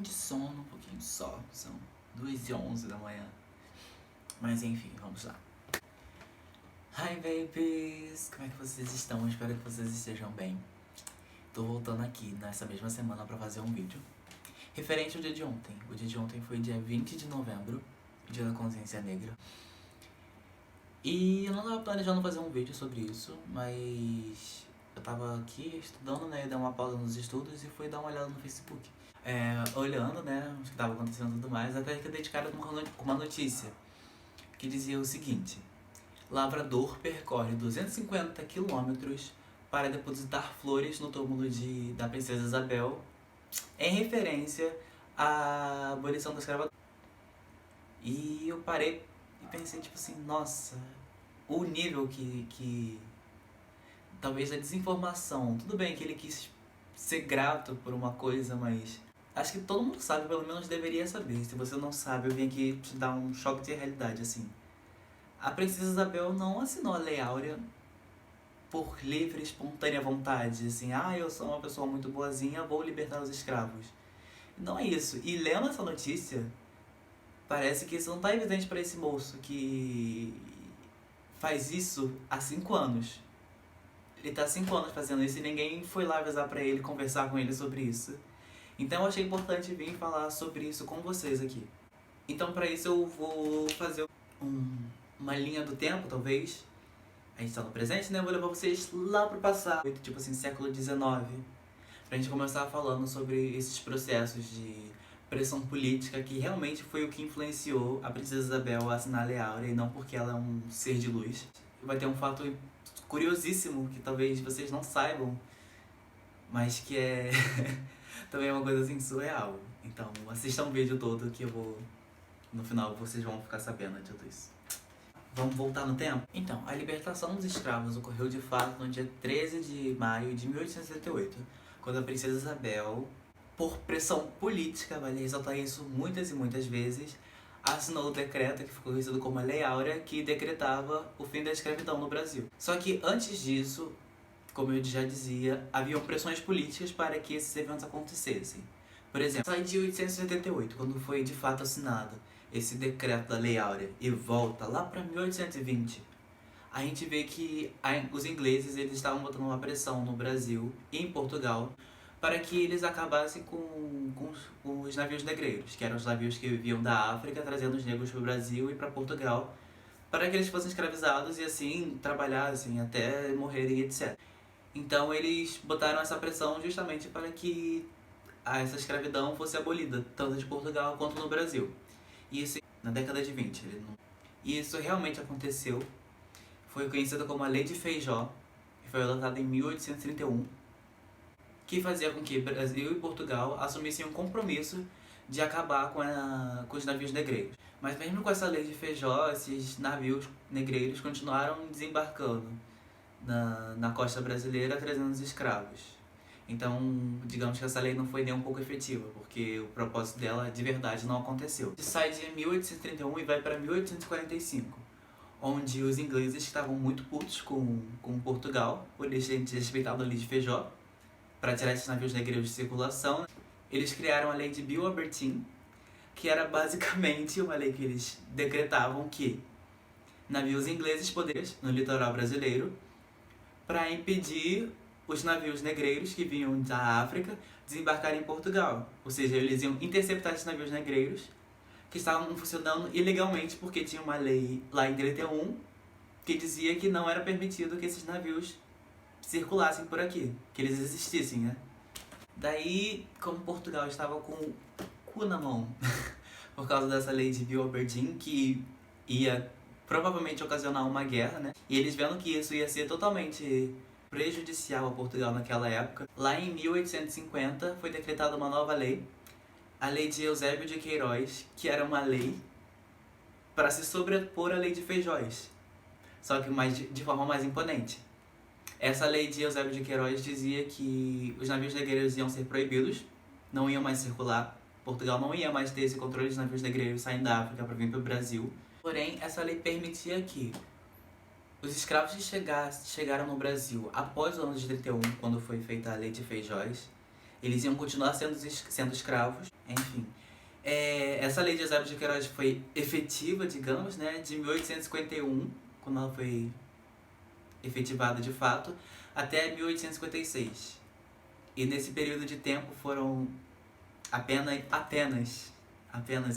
de sono, um pouquinho só. São 2h11 da manhã. Mas enfim, vamos lá. Hi babies! Como é que vocês estão? Espero que vocês estejam bem. Tô voltando aqui nessa mesma semana pra fazer um vídeo referente ao dia de ontem. O dia de ontem foi dia 20 de novembro, dia da consciência negra. E eu não tava planejando fazer um vídeo sobre isso, mas eu tava aqui estudando, né, dei uma pausa nos estudos e fui dar uma olhada no Facebook. Olhando, né, o que tava acontecendo e tudo mais, até que eu dei de cara com uma notícia que dizia o seguinte: lavrador percorre 250 quilômetros para depositar flores no túmulo da princesa Isabel, em referência à abolição da escravatura. E eu parei e pensei, tipo assim, nossa, o nível que talvez a desinformação. Tudo bem que ele quis ser grato por uma coisa, mas acho que todo mundo sabe, pelo menos deveria saber. Se você não sabe, eu vim aqui te dar um choque de realidade, assim. A princesa Isabel não assinou a Lei Áurea por livre e espontânea vontade, assim, eu sou uma pessoa muito boazinha, vou libertar os escravos. Não é isso. E lendo essa notícia, parece que isso não tá evidente para esse moço que faz isso há 5 anos. Ele tá há 5 anos fazendo isso e ninguém foi lá avisar pra ele, conversar com ele sobre isso. Então eu achei importante vir falar sobre isso com vocês aqui. Então pra isso eu vou fazer uma linha do tempo, talvez. A gente tá no presente, né? Eu vou levar vocês lá pro passado, tipo assim, século XIX. Pra gente começar falando sobre esses processos de pressão política que realmente foi o que influenciou a princesa Isabel a assinar a Lei Áurea e não porque ela é um ser de luz. Vai ter um fato curiosíssimo que talvez vocês não saibam, mas que é também uma coisa assim surreal. Então assistam o vídeo todo que eu vou, no final vocês vão ficar sabendo de tudo isso. Vamos voltar no tempo? Então, a libertação dos escravos ocorreu de fato no dia 13 de maio de 1868, quando a princesa Isabel, por pressão política, vale ressaltar isso muitas e muitas vezes, assinou o decreto que ficou conhecido como a Lei Áurea, que decretava o fim da escravidão no Brasil. Só que antes disso, como eu já dizia, haviam pressões políticas para que esses eventos acontecessem. Por exemplo, sai de 1878, quando foi de fato assinado esse decreto da Lei Áurea, e volta lá para 1820, a gente vê que os ingleses eles estavam botando uma pressão no Brasil e em Portugal para que eles acabassem com os navios negreiros, que eram os navios que vinham da África trazendo os negros para o Brasil e para Portugal, para que eles fossem escravizados e assim trabalhassem até morrerem, etc. Então eles botaram essa pressão justamente para que essa escravidão fosse abolida, tanto de Portugal quanto no Brasil. E isso na década de 20. E isso realmente aconteceu. Foi conhecida como a Lei de Feijó, que foi adotada em 1831, que fazia com que Brasil e Portugal assumissem um compromisso de acabar com os navios negreiros. Mas mesmo com essa Lei de Feijó, esses navios negreiros continuaram desembarcando na costa brasileira trazendo os escravos. Então, digamos que essa lei não foi nem um pouco efetiva, porque o propósito dela de verdade não aconteceu. Sai de 1831 e vai para 1845, onde os ingleses estavam muito putos com Portugal, por eles terem desrespeitado a Lei de Feijó, para tirar esses navios negreiros de circulação. Eles criaram a Lei de Bill Albertine, que era basicamente uma lei que eles decretavam que navios ingleses poderiam no litoral brasileiro para impedir os navios negreiros que vinham da África desembarcarem em Portugal. Ou seja, eles iam interceptar esses navios negreiros que estavam funcionando ilegalmente, porque tinha uma lei lá em 31 que dizia que não era permitido que esses navios circulassem por aqui, que eles existissem, né? Daí, como Portugal estava com o cu na mão por causa dessa lei de Bill Albertine, que ia provavelmente ocasionar uma guerra, né? E eles vendo que isso ia ser totalmente prejudicial a Portugal naquela época, lá em 1850 foi decretada uma nova lei, a Lei de Eusébio de Queiroz, que era uma lei para se sobrepor à Lei de Feijós, só que de forma mais imponente. Essa Lei de Eusébio de Queiroz dizia que os navios negreiros iam ser proibidos, não iam mais circular, Portugal não ia mais ter esse controle de navios negreiros saindo da África para vir para o Brasil. Porém, essa lei permitia que os escravos que chegaram no Brasil após o ano de 31, quando foi feita a Lei de Feijós, Eles iam continuar sendo escravos, enfim. Essa lei de Eusébio de Queiroz foi efetiva, digamos, né, de 1851, quando ela foi efetivada de fato, até 1856. E nesse período de tempo foram apenas,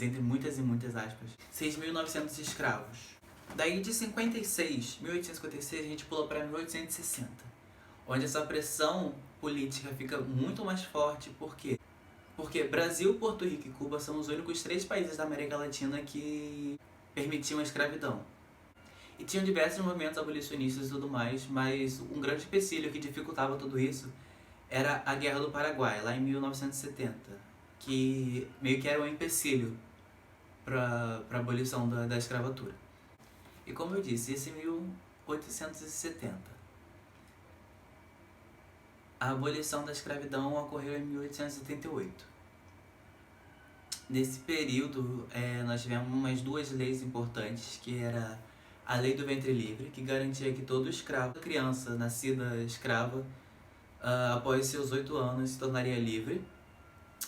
entre muitas e muitas aspas, 6.900 escravos. Daí de 1856, a gente pulou para 1860, onde essa pressão política fica muito mais forte. Por quê? Porque Brasil, Porto Rico e Cuba são os únicos 3 países da América Latina que permitiam a escravidão. E tinham diversos movimentos abolicionistas e tudo mais, mas um grande empecilho que dificultava tudo isso era a Guerra do Paraguai, lá em 1970, que meio que era um empecilho para a abolição da escravatura. E como eu disse, esse 1870. A abolição da escravidão ocorreu em 1878. Nesse período, nós tivemos umas 2 leis importantes, que era a Lei do Ventre Livre, que garantia que todo escravo, criança nascida escrava, após seus 8 anos se tornaria livre.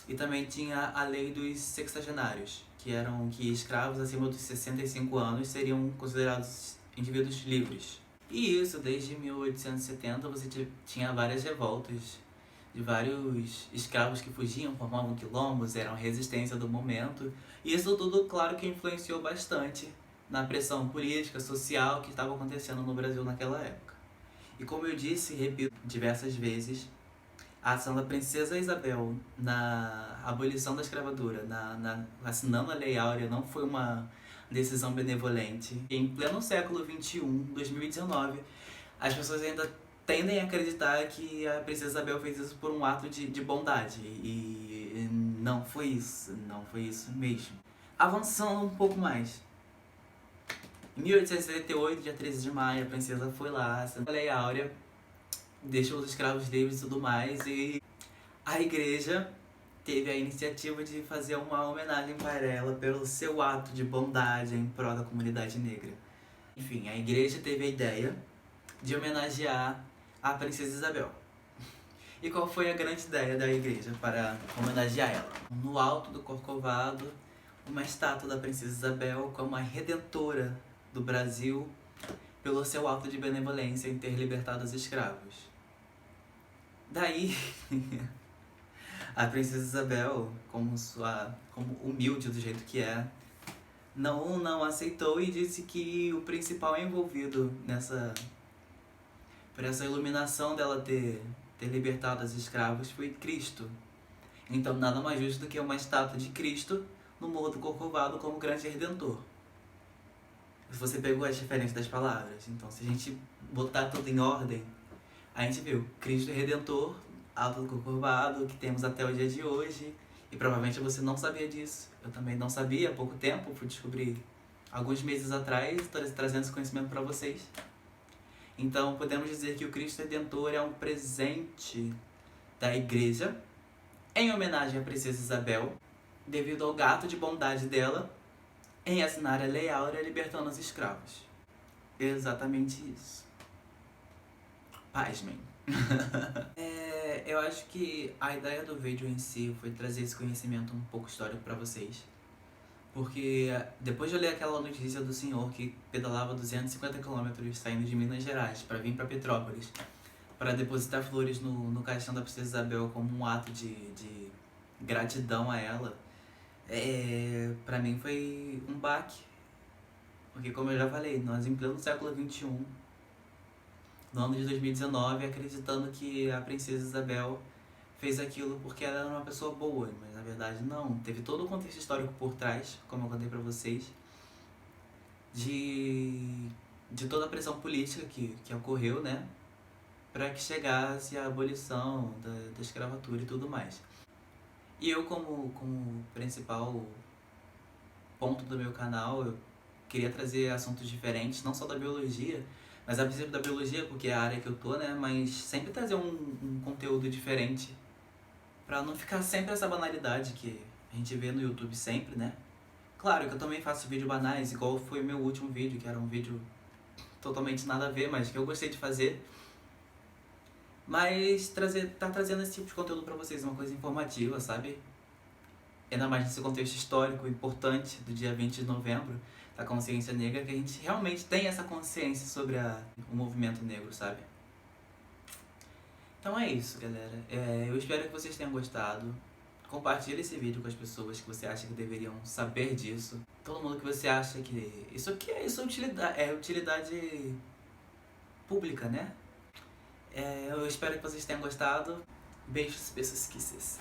E também tinha a Lei dos Sexagenários, que escravos acima dos 65 anos seriam considerados indivíduos livres. E isso, desde 1870, você tinha várias revoltas de vários escravos que fugiam, formavam quilombos, eram resistência do momento. E isso tudo, claro, que influenciou bastante na pressão política, social que estava acontecendo no Brasil naquela época. E como eu disse e repito diversas vezes, a ação da Princesa Isabel na abolição da escravatura, assinando a Lei Áurea, não foi uma decisão benevolente. Em pleno século XXI, 2019, as pessoas ainda tendem a acreditar que a Princesa Isabel fez isso por um ato de bondade. E não foi isso mesmo. Avançando um pouco mais. Em 1878, dia 13 de maio, a princesa foi lá, assinou a Lei Áurea, deixou os escravos livres e tudo mais, e a igreja teve a iniciativa de fazer uma homenagem para ela pelo seu ato de bondade em prol da comunidade negra. Enfim, a igreja teve a ideia de homenagear a Princesa Isabel. E qual foi a grande ideia da igreja para homenagear ela? No alto do Corcovado, uma estátua da Princesa Isabel como a redentora do Brasil pelo seu ato de benevolência em ter libertado os escravos. Daí, a Princesa Isabel, como humilde do jeito que é, não aceitou e disse que o principal envolvido por essa iluminação dela ter libertado os escravos foi Cristo. Então nada mais justo do que uma estátua de Cristo no Morro do Corcovado como grande redentor. Você pegou as diferenças das palavras. Então, se a gente botar tudo em ordem, a gente viu Cristo Redentor, Alto do Corcovado, que temos até o dia de hoje. E provavelmente você não sabia disso. Eu também não sabia há pouco tempo, fui descobrir alguns meses atrás, estou trazendo esse conhecimento para vocês. Então, podemos dizer que o Cristo Redentor é um presente da igreja em homenagem à Princesa Isabel, devido ao ato de bondade dela em assinar a Lei Áurea libertando os escravos. Exatamente isso. Pasmem. Eu acho que a ideia do vídeo em si foi trazer esse conhecimento um pouco histórico para vocês. Porque depois de eu ler aquela notícia do senhor que pedalava 250 km saindo de Minas Gerais para vir para Petrópolis, para depositar flores no caixão da Princesa Isabel como um ato de gratidão a ela, pra mim foi um baque. Porque, como eu já falei, nós em pleno século XXI, no ano de 2019, acreditando que a Princesa Isabel fez aquilo porque ela era uma pessoa boa, mas na verdade não. Teve todo o contexto histórico por trás, como eu contei pra vocês, de toda a pressão política que ocorreu, né, para que chegasse a abolição da escravatura e tudo mais. E eu, como principal ponto do meu canal, eu queria trazer assuntos diferentes, não só da biologia, mas a princípio da biologia, porque é a área que eu tô, né, mas sempre trazer um conteúdo diferente, pra não ficar sempre essa banalidade que a gente vê no YouTube sempre, né. Claro que eu também faço vídeos banais, igual foi o meu último vídeo, que era um vídeo totalmente nada a ver, mas que eu gostei de fazer. Mas tá trazendo esse tipo de conteúdo pra vocês, uma coisa informativa, sabe? Ainda mais nesse contexto histórico importante do dia 20 de novembro, da consciência negra, que a gente realmente tem essa consciência sobre o movimento negro, sabe? Então é isso, galera. Eu espero que vocês tenham gostado. Compartilhe esse vídeo com as pessoas que você acha que deveriam saber disso. Todo mundo que você acha que... Isso aqui é utilidade pública, né? Eu espero que vocês tenham gostado. Beijos, beijos, kisses.